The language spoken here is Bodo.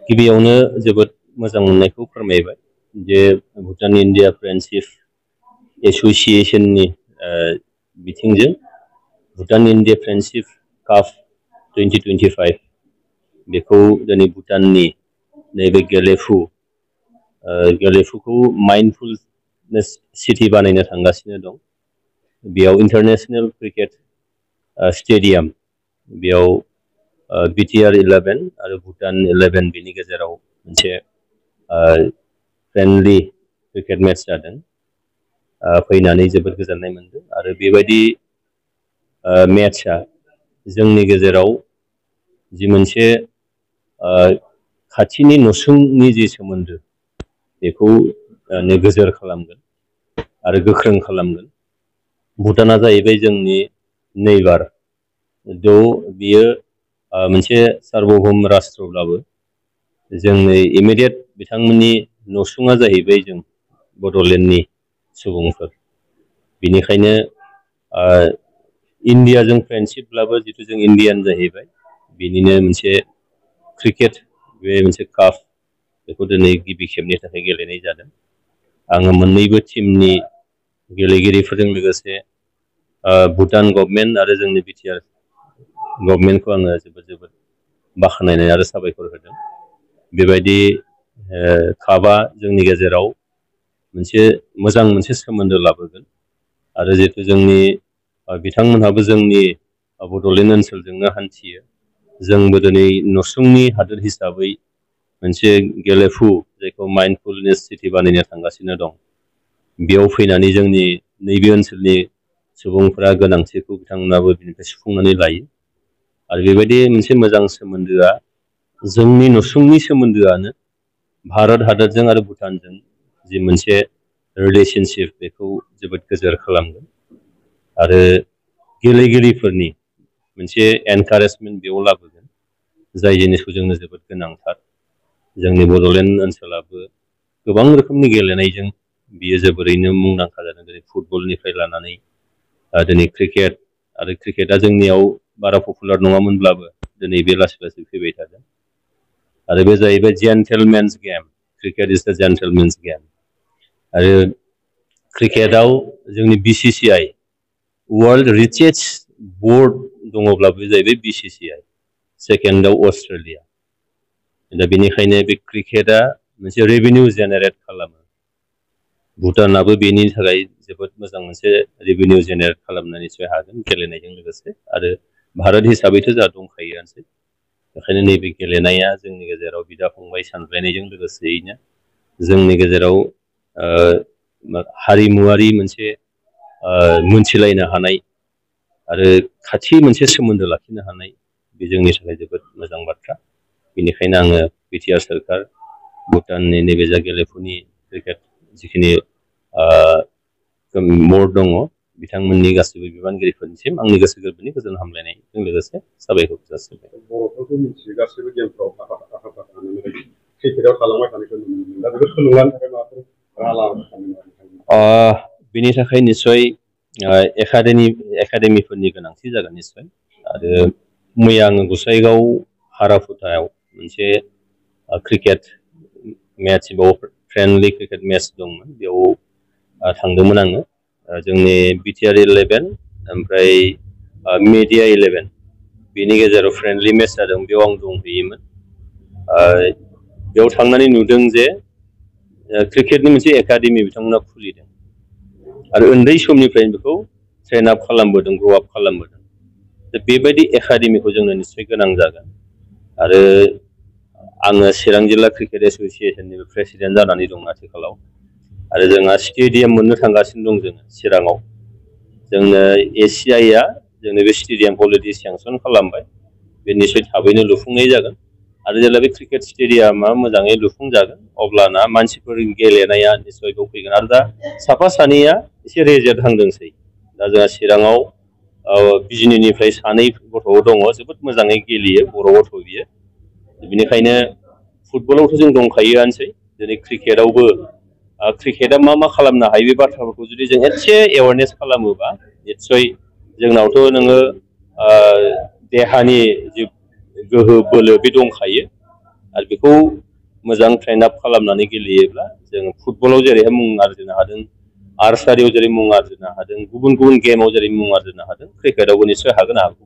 गिबियावनो जोबोद मोजां मोननायखौ फोरमायबाय जे भुटान इन्डिया फ्रेन्डशिप एसोसिएशननि बिथिंजों भुटान इन्डिया फ्रेन्डशिप काप 2025 बेखौ जोंनि भुटाननि नैबे गेलेफुखौ माइन्डफुलनेस सिटी बानायनो थांगासिनो दं। बेयाव इंटरनेशनल क्रिकेट स्टेडियाम बेयाव BTR 11 आरो भुटान 11 बिनि गेजेराव मोनसे फ्रेन्डलि क्रिकेट मेच जादों। फैनानै जोबोद गोजोननाय मोनदों आरो बेबायदि मेचआ जोंनि गेजेराव जि मोनसे खाथिनि नसुंनि जि सोमोन्दो बेखौ गोजोर खालामगोन आरो गोख्रों खालामगोन। भुटाना जाहैबाय जोंनि नेइबार बियो मोनसे सार्वभौम राष्ट्रब्लाबो जोंनि इमिडियेट बिथांमोननि नसुङा जाहैबाय जों बड'लेण्डनि सुबुंफोर। बिनिखायनो इन्डियाजों फ्रेन्डशिपब्लाबो जितु जों इन्डियान जाहैबाय बिनिनो मोनसे क्रिकेट बे मोनसे काप बेखौ दिनै गिबि खेबनि थाखाय गेलेनाय जादों। आङो मोननैबो टीमनि गेलेगिरिफोरजों लोगोसे भुटान गभर्नमेन्ट आरो जोंनि BTR गभर्नमेन्टखौ आङो जोबोद बाख्नायनाय आरो साबायखर होदों। बेबायदि कापआ जोंनि गेजेराव मोनसे सोमोन्दो लाबोगोन आरो जितु जोंनि बिथांमोनहाबो जोंनि बड'लेण्ड ओनसोलजोंनो हान्थियो। जोंबो दिनै नसुंनि हादोर हिसाबै मोनसे गेलेफु जायखौ माइन्डफुलनेस सिटी बानायनो थांगासिनो दं। बेयाव फैनानै जोंनि नैबे ओनसोलनि सुबुंफोरा गोनांथिखौ बिथांमोनाबो बिनिफ्राय सुफुंनानै लायो आरो बेबायदि मोनसे मोजां सोमोन्दोआ जोंनि नसुंनि सोमोन्दोआनो भारत हादरजों आरो भुटानजों जि मोनसे रिलेशनशिप बेखौ जोबोद गोजोर खालामगोन आरो गेलेगिरिफोरनि मोनसे एनकारेजमेन्ट बेयाव लाबोगोन जाय जिनिसखौ जोंनो जोबोद गोनांथार। जोंनि बड'लेण्ड ओनसोलाबो गोबां रोखोमनि गेलेनायजों बियो जोबोरैनो मुंदांखा जादों। जेरै फुटबलनिफ्राय लानानै दिनै क्रिकेट आरो क्रिकेटआ जोंनियाव बारा पपुलार नङामोनब्लाबो दिनै बे लासै लासै फैबाय थादों आरो बे जाहैबाय जेन्टेलमेन्स गेम। क्रिकेट इज द जेन्टेलमेन्स गेम आरो क्रिकेटआव जोंनि BCCI वर्ल्ड रिचेस्ट बर्ड दङब्ला बे जाहैबाय BCCI, सेकेन्डआव अस्ट्रेलिया। दा बेनिखायनो बे क्रिकेटआ मोनसे रेभिनिउ जेनेरेट खालामो। भुटानाबो बेनि थाखाय जोबोद मोजां मोनसे रेभिनिउ जेनेरेट खालामनो निसय हागोन गेलेनायजों लोगोसे आरो भारत हिसाबैथ' जोंहा दंखायोआनोसै। बेखायनो नैबे गेलेनाया जोंनि गेजेराव बिदा फंबाय सानज्लायनायजों लोगोसेयैनो जोंनि गेजेराव हारिमुवारि मोनसे मोनथिलायनो हानाय आरो खाथि मोनसे सोमोन्दो लाखिनो हानाय बे जोंनि थाखाय जोबोद मोजां बाथ्रा। बेनिखायनो आङो BTR सोरखार भुटाननि नैबे जा गेलेफुनि क्रिकेट जिखिनि बर्ड दङ बिथांमोननि गासैबो बिबानगिरिफोरनिसिम आंनि गोसो गोरबोनि गोजोन हामलायनायजों लोगोसे साबायखर जासिबाय। बर'फोरखौ मिथियो गासैबो गेमफ्राव आखा फाखा क्रिकेटआव थालांबाय थानायखौ नुनो मोनो। दा बेखौ थुलुंगानि थाखाय माबाफोर राहा लानो बिनि थाखाय निस्सय एकाडेमिफोरनि गोनांथि जागोन निस्सय। आरो मैया आङो गसाइगाव हाराफुथायाव मोनसे क्रिकेट मेच बाव फ्रेन्डलि क्रिकेट मेच दंमोन बेयाव थांदोंमोन आङो। जोंनि BTR 11 ओमफ्राय मेडिया 11 बेनि गेजेराव फ्रेन्डलि मेच जादों बेयाव आं दंहैयोमोन। बेयाव थांनानै नुदों जे क्रिकेटनि मोनसे एकाडेमि बिथांमोना खुलिदों आरो उन्दै समनिफ्रायनो बेखौ ट्रेन आप खालामबोदों, ग्र' आप खालामबोदों। दा बेबायदि एकाडेमिखौ जोंनो निस्सय गोनां जागोन आरो आङो चिरां जिल्ला क्रिकेट एसोसिएशननि प्रेसिडेन्ट जानानै दं आथिखालाव आरो जोंहा स्टेडियाम मोननो थांगासिनो दं जोङो चिराङाव। जोंनो ACIआ जोंनो बे स्टेडियामखौ अलरेडि सेंसन खालामबाय। बे निस्सय थाबैनो लुफुंनाय जागोन आरो जेब्ला बे क्रिकेट स्टेडियामा मोजाङै लुफुंजागोन अब्लाना मानसिफोर गेलेनाया निस्सय बेयाव फैगोन आरो दा साफा सानैया एसे रेजेट हांदोंसै। दा जोंहा चिराङाव बिजिनिनिफ्राय सानै गथ' दङ जोबोद मोजाङै गेलेयो, बर' गथ' बियो। बेनिखायनो फुटबलावथ' जों दंखायोआनोसै दिनै क्रिकेटआवबो क्रिकेटआ मा खालामनो हायो बे बाथ्राफोरखौ जुदि जों एसे एवारनेस खालामोबा निस्सय जोंनावथ' नोङो देहानि जि गोहो बोलो बे दंखायो आरो बेखौ मोजां ट्रेन आप खालामनानै गेलेयोब्ला जों फुटबलाव जेरैहाय मुं आरजिनो हादों, आर्सारियाव जेरै मुं आरजिनो हादों, गुबुन गुबुन गेमाव जेरै मुं आरजिनो हादों, क्रिकेटआवबो निस्सय हागोन आंहा